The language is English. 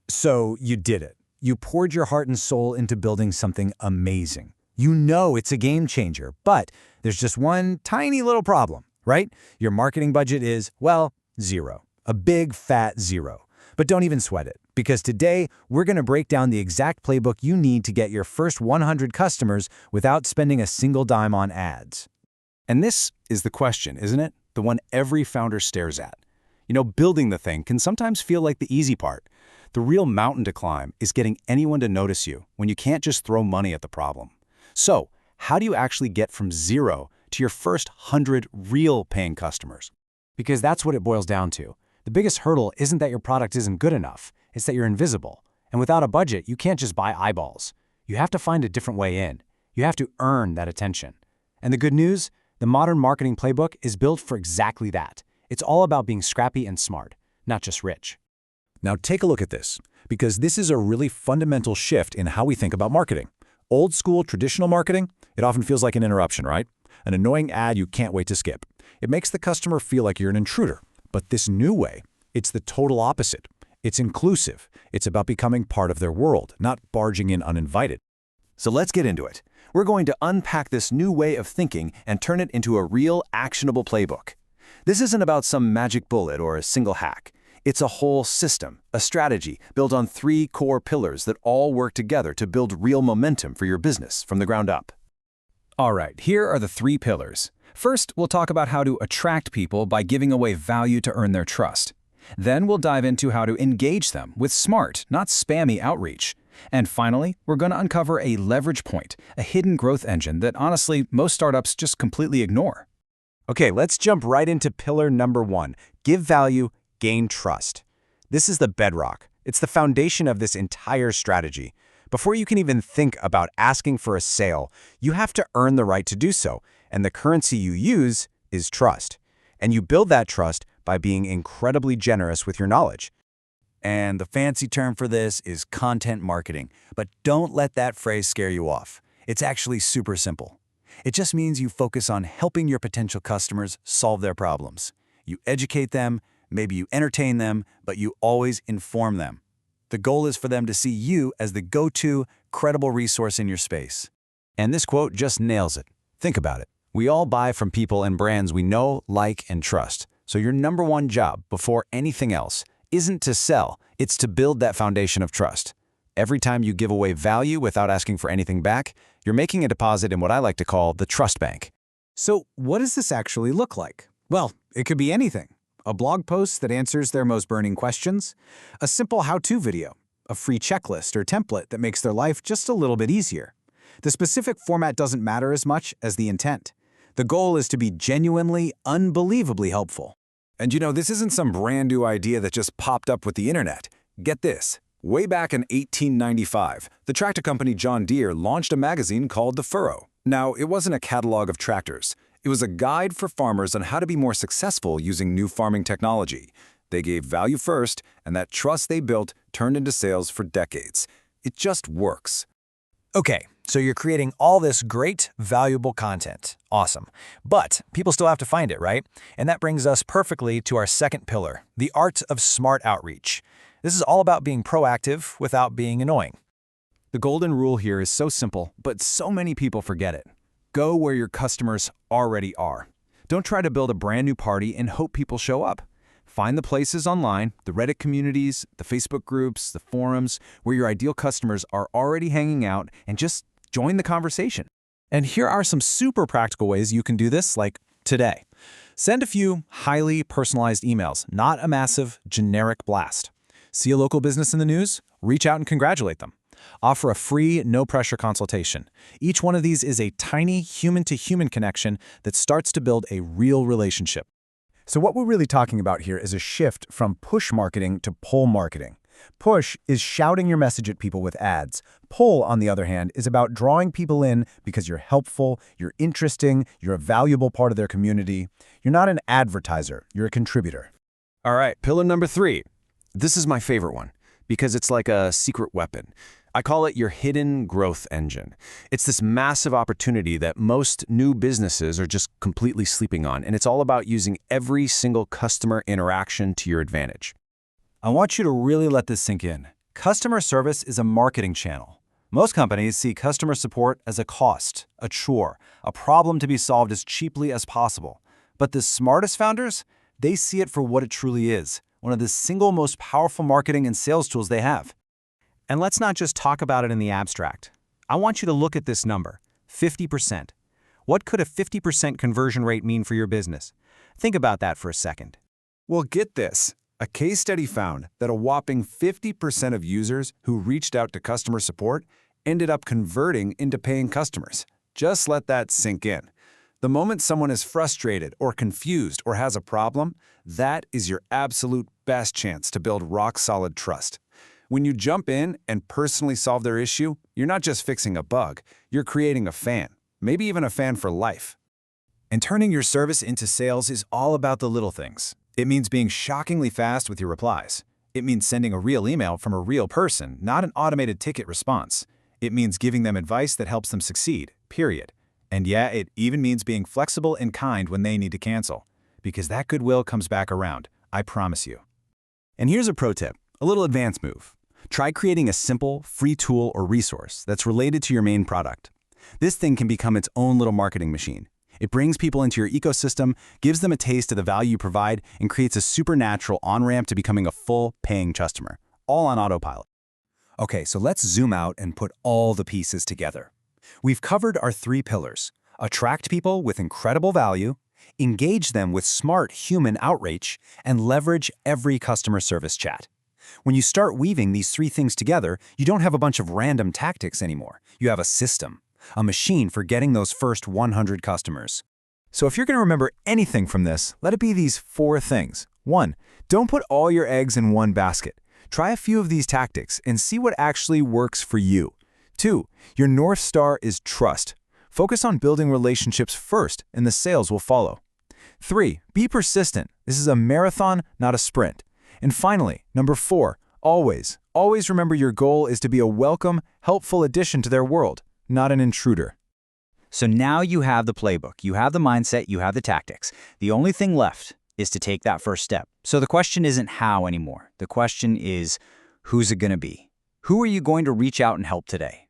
So you did it. You poured your heart and soul into building something amazing. You know it's a game changer, but there's just one tiny little problem, right? Your marketing budget is, well, zero. A big, fat zero. But don't even sweat it, because today we're going to break down the exact playbook you need to get your first 100 customers without spending a single dime on ads. And this is the question, isn't it? The one every founder stares at. You know, building the thing can sometimes feel like the easy part. The real mountain to climb is getting anyone to notice you when you can't just throw money at the problem. So, how do you actually get from zero to your first 100 real paying customers? Because that's what it boils down to. The biggest hurdle isn't that your product isn't good enough, it's that you're invisible. And without a budget, you can't just buy eyeballs. You have to find a different way in. You have to earn that attention. And the good news? The modern marketing playbook is built for exactly that. It's all about being scrappy and smart, not just rich. Now take a look at this, because this is a really fundamental shift in how we think about marketing. Old school traditional marketing, it often feels like an interruption, right? An annoying ad you can't wait to skip. It makes the customer feel like you're an intruder. But this new way, it's the total opposite. It's inclusive. It's about becoming part of their world, not barging in uninvited. So let's get into it. We're going to unpack this new way of thinking and turn it into a real, actionable playbook. This isn't about some magic bullet or a single hack. It's a whole system, a strategy built on 3 core pillars that all work together to build real momentum for your business from the ground up. All right, here are the 3 pillars. First, we'll talk about how to attract people by giving away value to earn their trust. Then we'll dive into how to engage them with smart, not spammy outreach. And finally, we're going to uncover a leverage point, a hidden growth engine that honestly most startups just completely ignore. Okay, let's jump right into pillar number 1. Give value, gain trust. This is the bedrock. It's the foundation of this entire strategy. Before you can even think about asking for a sale, you have to earn the right to do so. And the currency you use is trust. And you build that trust by being incredibly generous with your knowledge. And the fancy term for this is content marketing. But don't let that phrase scare you off. It's actually super simple. It just means you focus on helping your potential customers solve their problems. You educate them, maybe you entertain them, but you always inform them. The goal is for them to see you as the go-to, credible resource in your space. And this quote just nails it. Think about it. We all buy from people and brands we know, like, and trust. So your number 1 job, before anything else, isn't to sell, it's to build that foundation of trust. Every time you give away value without asking for anything back, you're making a deposit in what I like to call the trust bank. So what does this actually look like? Well, it could be anything. A blog post that answers their most burning questions, a simple how-to video, a free checklist or template that makes their life just a little bit easier. The specific format doesn't matter as much as the intent. The goal is to be genuinely, unbelievably helpful. And you know, this isn't some brand new idea that just popped up with the internet. Get this. Way back in 1895, the tractor company John Deere launched a magazine called The Furrow. Now, it wasn't a catalog of tractors. It was a guide for farmers on how to be more successful using new farming technology. They gave value first, and that trust they built turned into sales for decades. It just works. Okay, so you're creating all this great, valuable content. Awesome. But people still have to find it, right? And that brings us perfectly to our second pillar, the art of smart outreach. This is all about being proactive without being annoying. The golden rule here is so simple, but so many people forget it. Go where your customers already are. Don't try to build a brand new party and hope people show up. Find the places online, the Reddit communities, the Facebook groups, the forums, where your ideal customers are already hanging out, and just join the conversation. And here are some super practical ways you can do this, like today. Send a few highly personalized emails, not a massive, generic blast. See a local business in the news? Reach out and congratulate them. Offer a free, no-pressure consultation. Each one of these is a tiny human-to-human connection that starts to build a real relationship. So what we're really talking about here is a shift from push marketing to pull marketing. Push is shouting your message at people with ads. Pull, on the other hand, is about drawing people in because you're helpful, you're interesting, you're a valuable part of their community. You're not an advertiser, you're a contributor. All right, pillar number 3. This is my favorite one because it's like a secret weapon. I call it your hidden growth engine. It's this massive opportunity that most new businesses are just completely sleeping on, and it's all about using every single customer interaction to your advantage. I want you to really let this sink in. Customer service is a marketing channel. Most companies see customer support as a cost, a chore, a problem to be solved as cheaply as possible. But the smartest founders, they see it for what it truly is, one of the single most powerful marketing and sales tools they have. And let's not just talk about it in the abstract. I want you to look at this number, 50%. What could a 50% conversion rate mean for your business? Think about that for a second. Well, get this. A case study found that a whopping 50% of users who reached out to customer support ended up converting into paying customers. Just let that sink in. The moment someone is frustrated or confused or has a problem, that is your absolute best chance to build rock-solid trust. When you jump in and personally solve their issue, you're not just fixing a bug, you're creating a fan, maybe even a fan for life. And turning your service into sales is all about the little things. It means being shockingly fast with your replies. It means sending a real email from a real person, not an automated ticket response. It means giving them advice that helps them succeed, period. And yeah, it even means being flexible and kind when they need to cancel. Because that goodwill comes back around, I promise you. And here's a pro tip, a little advanced move. Try creating a simple, free tool or resource that's related to your main product. This thing can become its own little marketing machine. It brings people into your ecosystem, gives them a taste of the value you provide, and creates a supernatural on-ramp to becoming a full paying customer, all on autopilot. Okay, so let's zoom out and put all the pieces together. We've covered our 3 pillars: attract people with incredible value, engage them with smart human outreach, and leverage every customer service chat. When you start weaving these 3 things together, you don't have a bunch of random tactics anymore. You have a system, a machine for getting those first 100 customers. So if you're going to remember anything from this, let it be these 4 things. 1, don't put all your eggs in one basket. Try a few of these tactics and see what actually works for you. 2, your North Star is trust. Focus on building relationships first, and the sales will follow. 3, be persistent. This is a marathon, not a sprint. And finally, number 4, always remember your goal is to be a welcome, helpful addition to their world, not an intruder. So now you have the playbook, you have the mindset, you have the tactics. The only thing left is to take that first step. So the question isn't how anymore. The question is, who's it going to be? Who are you going to reach out and help today?